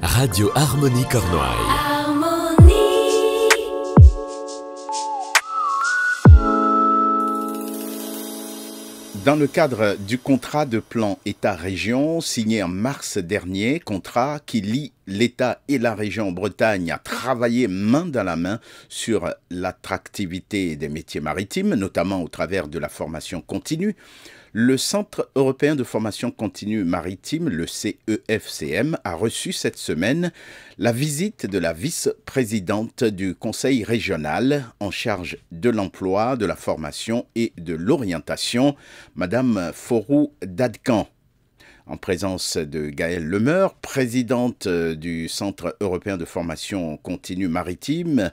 Radio Harmonie Cornouailles. Dans le cadre du contrat de plan État-région signé en mars dernier, contrat qui lie l'État et la région Bretagne à travailler main dans la main sur l'attractivité des métiers maritimes, notamment au travers de la formation continue, le Centre européen de formation continue maritime, le CEFCM, a reçu cette semaine la visite de la vice-présidente du Conseil régional en charge de l'emploi, de la formation et de l'orientation, Madame Forou Dadkan. En présence de Gaëlle Lemeur, présidente du Centre européen de formation continue maritime,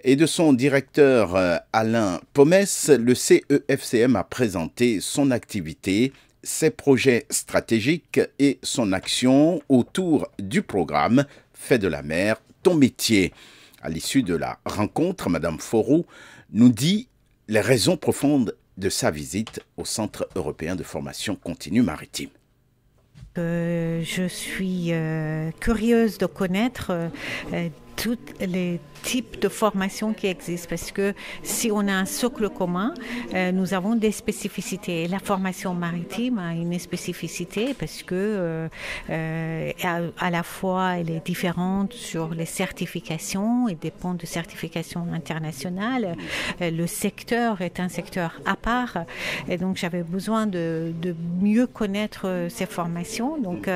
et de son directeur Alain Pomès, le CEFCM a présenté son activité, ses projets stratégiques et son action autour du programme « Fais de la mer ton métier ». À l'issue de la rencontre, Madame Forou nous dit les raisons profondes de sa visite au Centre européen de formation continue maritime. Je suis curieuse de connaître tous les types de formations qui existent parce que si on a un socle commun, nous avons des spécificités. La formation maritime a une spécificité parce que à la fois elle est différente sur les certifications et dépend de certifications internationales. Le secteur est un secteur à part et donc j'avais besoin de mieux connaître ces formations. Donc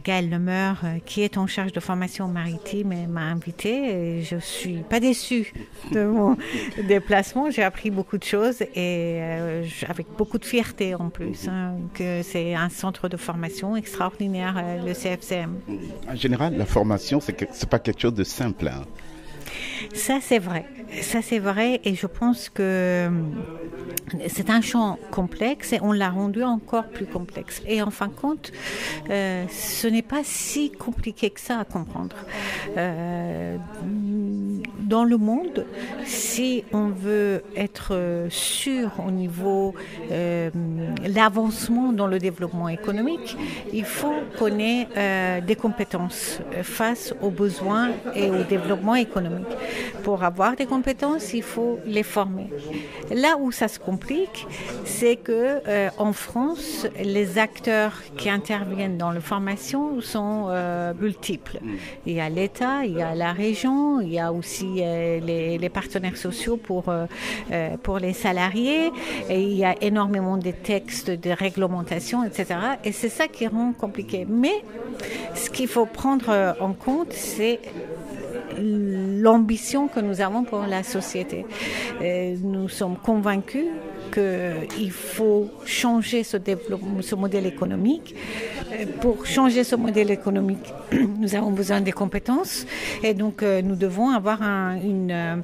Gaëlle Lemeur, qui est en charge de formation maritime, m'a invitée et je suis pas déçue de mon déplacement. J'ai appris beaucoup de choses et avec beaucoup de fierté en plus, que c'est un centre de formation extraordinaire, le CFCM. En général, la formation, c'est pas quelque chose de simple. Ça, c'est vrai. Ça, c'est vrai et je pense que c'est un champ complexe et on l'a rendu encore plus complexe. Et en fin de compte, ce n'est pas si compliqué que ça à comprendre. Dans le monde, si on veut être sûr au niveau l'avancement dans le développement économique, il faut qu'on ait des compétences face aux besoins et au développement économique. Pour avoir des compétences, il faut les former. Là où ça se complique, c'est que en France, les acteurs qui interviennent dans la formation sont multiples. Il y a l'État, il y a la région, il y a aussi les partenaires sociaux pour les salariés, et il y a énormément de textes, de réglementations, etc. Et c'est ça qui rend compliqué. Mais ce qu'il faut prendre en compte, c'est l'ambition que nous avons pour la société. Nous sommes convaincus qu'il faut changer ce modèle économique. Pour changer ce modèle économique, nous avons besoin des compétences et donc nous devons avoir une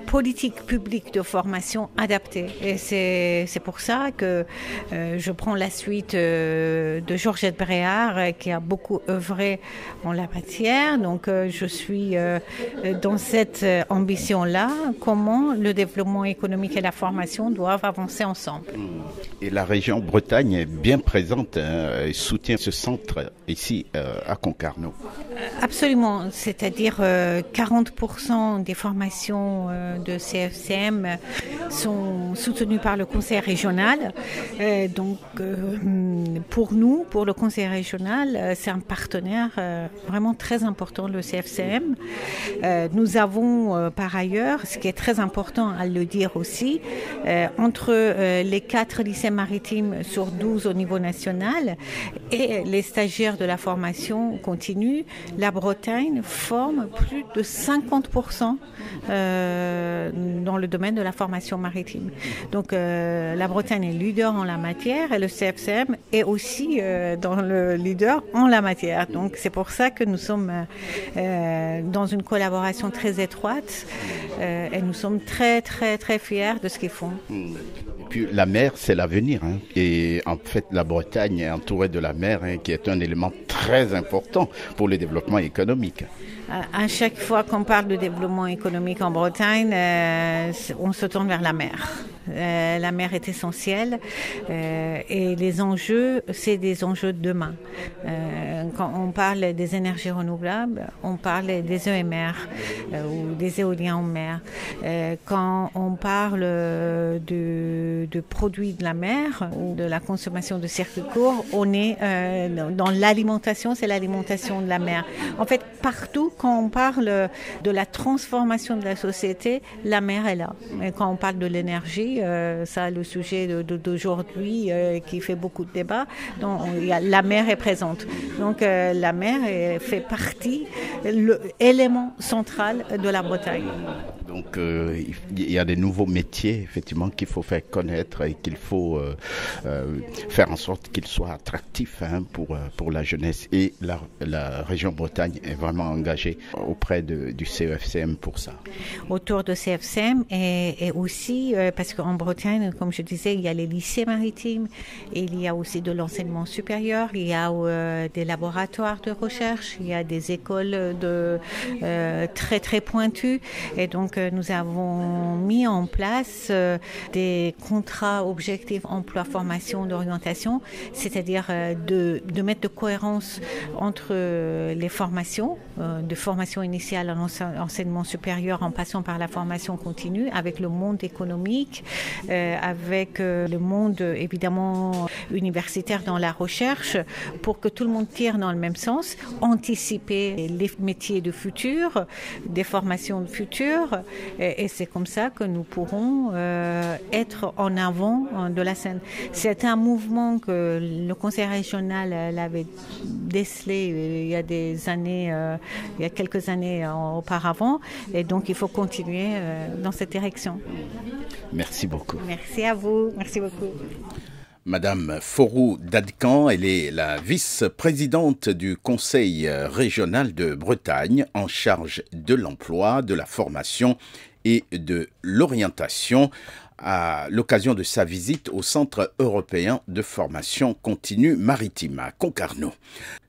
politique publique de formation adaptée. Et c'est pour ça que je prends la suite de Georgette Bréard qui a beaucoup œuvré en la matière. Donc je suis dans cette ambition-là, comment le développement économique et la formation doivent avancer ensemble. Et la région Bretagne est bien présente et soutient ce centre ici à Concarneau. Absolument, c'est-à-dire 40% des formations de CFCM sont soutenues par le conseil régional. Donc pour nous, pour le conseil régional, c'est un partenaire vraiment très important, le CFCM. Nous avons par ailleurs, ce qui est très important à le dire aussi, entre les 4 lycées maritimes sur 12 au niveau national et les stagiaires de la formation continue, la Bretagne forme plus de 50% dans le domaine de la formation maritime. Donc la Bretagne est leader en la matière et le CFCM est aussi dans le leader en la matière. Donc c'est pour ça que nous sommes dans une collaboration très étroite et nous sommes très très très fiers de ce qu'ils font. Et puis la mer, c'est l'avenir. Et en fait, la Bretagne est entourée de la mer, qui est un élément très important pour le développement économique. À chaque fois qu'on parle de développement économique en Bretagne, on se tourne vers la mer. La mer est essentielle et les enjeux, c'est des enjeux de demain. quand on parle des énergies renouvelables, on parle des EMR ou des éoliens en mer. Quand on parle de produits de la mer ou de la consommation de circuits courts, on est dans l'alimentation, c'est l'alimentation de la mer. En fait, partout, quand on parle de la transformation de la société, la mer est là. Et quand on parle de l'énergie, ça, le sujet d'aujourd'hui qui fait beaucoup de débats, donc, la mer est présente. Donc la mer fait partie, l'élément central de la Bretagne. Donc il y a des nouveaux métiers effectivement qu'il faut faire connaître et qu'il faut faire en sorte qu'ils soient attractifs pour la jeunesse, et la région Bretagne est vraiment engagée auprès du CEFCM pour ça. Autour de CEFCM et aussi parce qu'en Bretagne, comme je disais, il y a les lycées maritimes, et il y a aussi de l'enseignement supérieur, il y a des laboratoires de recherche, il y a des écoles très très pointues, et donc nous avons mis en place des contrats objectifs emploi formation d'orientation, c'est-à-dire de mettre de cohérence entre les formations, de formation initiale à l'enseignement supérieur en passant par la formation continue, avec le monde économique, avec le monde évidemment universitaire dans la recherche, pour que tout le monde tire dans le même sens, anticiper les métiers du futur, des formations du futur, et c'est comme ça que nous pourrons être en avant de la scène. C'est un mouvement que le conseil régional avait décelé il y a des années, il y a quelques années auparavant, et donc il faut continuer dans cette direction. Merci beaucoup. Merci à vous, merci beaucoup. Madame Forou Dadkan, elle est la vice-présidente du Conseil régional de Bretagne en charge de l'emploi, de la formation et de l'orientation, à l'occasion de sa visite au Centre européen de formation continue maritime à Concarneau.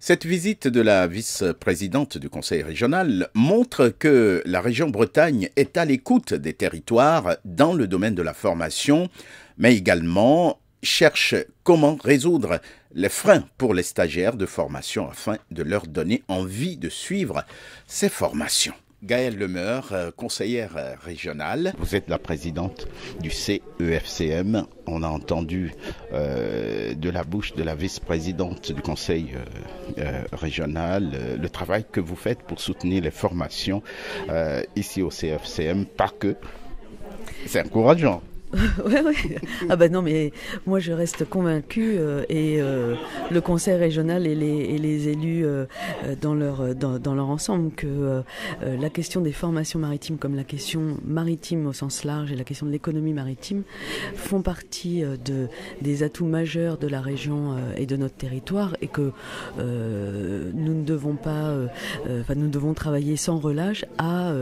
Cette visite de la vice-présidente du Conseil régional montre que la région Bretagne est à l'écoute des territoires dans le domaine de la formation, mais également cherche comment résoudre les freins pour les stagiaires de formation afin de leur donner envie de suivre ces formations. Gaëlle Lemeur, conseillère régionale. Vous êtes la présidente du CEFCM. On a entendu de la bouche de la vice-présidente du conseil régional le travail que vous faites pour soutenir les formations ici au CEFCM. Pas que. C'est encourageant. Ouais. Ah bah non, mais moi je reste convaincue et le conseil régional et les élus dans leur ensemble que la question des formations maritimes, comme la question maritime au sens large et la question de l'économie maritime, font partie des atouts majeurs de la région et de notre territoire, et que nous ne devons pas, nous devons travailler sans relâche à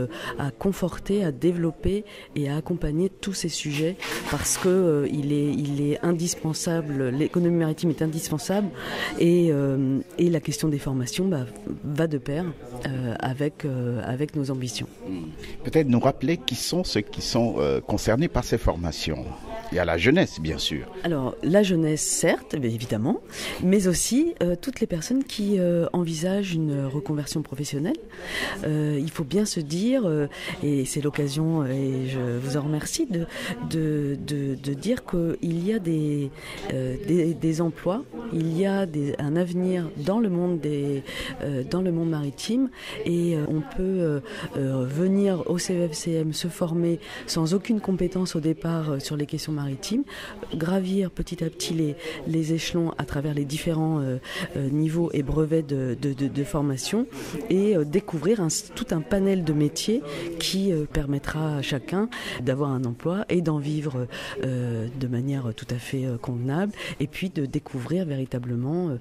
conforter, à développer et à accompagner tous ces sujets, parce que il est indispensable, l'économie maritime est indispensable, et la question des formations va de pair avec nos ambitions. Peut-être nous rappeler qui sont ceux qui sont concernés par ces formations. Il y a la jeunesse, bien sûr. Alors, la jeunesse, certes, évidemment, mais aussi toutes les personnes qui envisagent une reconversion professionnelle. Il faut bien se dire, et c'est l'occasion, et je vous en remercie, de dire qu'il y a des emplois, il y a un avenir dans le monde maritime, et on peut venir au CEFCM se former sans aucune compétence au départ sur les questions maritime, gravir petit à petit les échelons à travers les différents niveaux et brevets de formation, et découvrir tout un panel de métiers qui permettra à chacun d'avoir un emploi et d'en vivre de manière tout à fait convenable, et puis de découvrir véritablement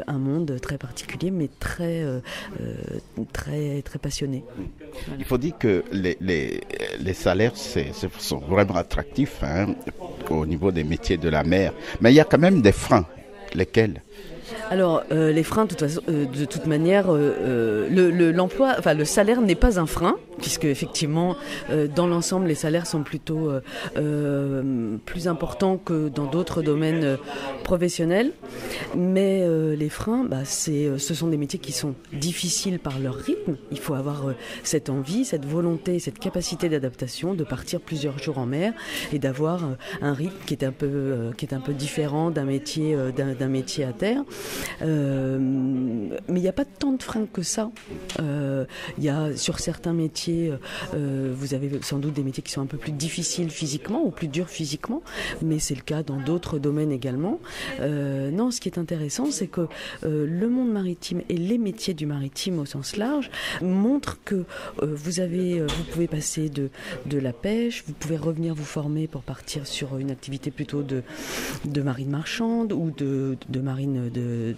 un monde très particulier, mais très passionné. Il faut dire que les salaires sont vraiment attractifs au niveau des métiers de la mer. Mais il y a quand même des freins. Lesquels ? Alors, les freins, de toute manière, l'emploi, le salaire n'est pas un frein, puisque effectivement, dans l'ensemble, les salaires sont plutôt plus importants que dans d'autres domaines professionnels. Mais les freins, ce sont des métiers qui sont difficiles par leur rythme. Il faut avoir cette envie, cette volonté, cette capacité d'adaptation, de partir plusieurs jours en mer et d'avoir un rythme qui est un peu différent d'un métier à terre. Mais il n'y a pas tant de freins que ça. Il y a sur certains métiers, vous avez sans doute des métiers qui sont un peu plus difficiles physiquement ou plus durs physiquement, mais c'est le cas dans d'autres domaines également. Non, ce qui est intéressant, c'est que le monde maritime et les métiers du maritime au sens large montrent que vous pouvez passer de la pêche, vous pouvez revenir vous former pour partir sur une activité plutôt de marine marchande ou de marine de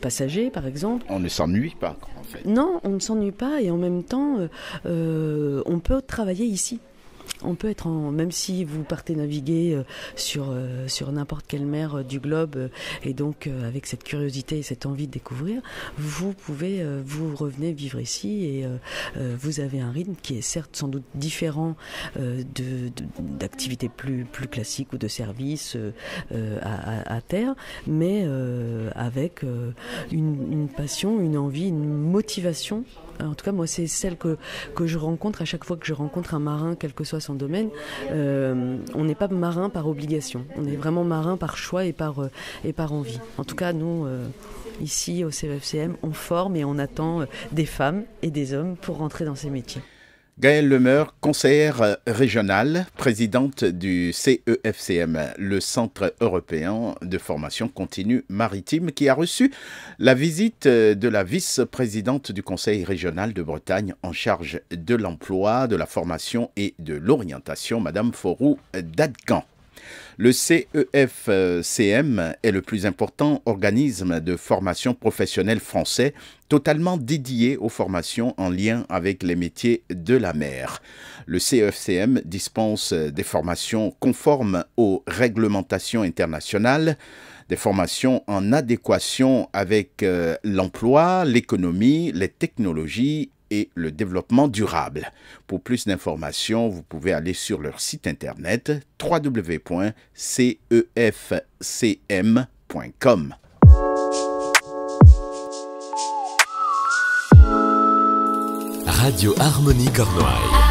passagers, par exemple. On ne s'ennuie pas, en fait. Non, on ne s'ennuie pas et en même temps, on peut travailler ici. On peut être même si vous partez naviguer sur n'importe quelle mer du globe et donc avec cette curiosité et cette envie de découvrir, vous revenez vivre ici et vous avez un rythme qui est certes sans doute différent d'activités plus classiques ou de services à terre, mais avec une passion, une envie, une motivation. En tout cas, moi, c'est celle que je rencontre à chaque fois que je rencontre un marin, quel que soit son domaine. On n'est pas marin par obligation. On est vraiment marin par choix et par envie. En tout cas, nous, ici, au CEFCM, on forme et on attend des femmes et des hommes pour rentrer dans ces métiers. Gaëlle Lemeur, conseillère régionale, présidente du CEFCM, le Centre européen de formation continue maritime, qui a reçu la visite de la vice-présidente du Conseil régional de Bretagne en charge de l'emploi, de la formation et de l'orientation, Madame Forou Dadkan. Le CEFCM est le plus important organisme de formation professionnelle français totalement dédié aux formations en lien avec les métiers de la mer. Le CEFCM dispense des formations conformes aux réglementations internationales, des formations en adéquation avec l'emploi, l'économie, les technologies et le développement durable. Pour plus d'informations, vous pouvez aller sur leur site internet www.cefcm.com. Radio Harmonie Cornouailles.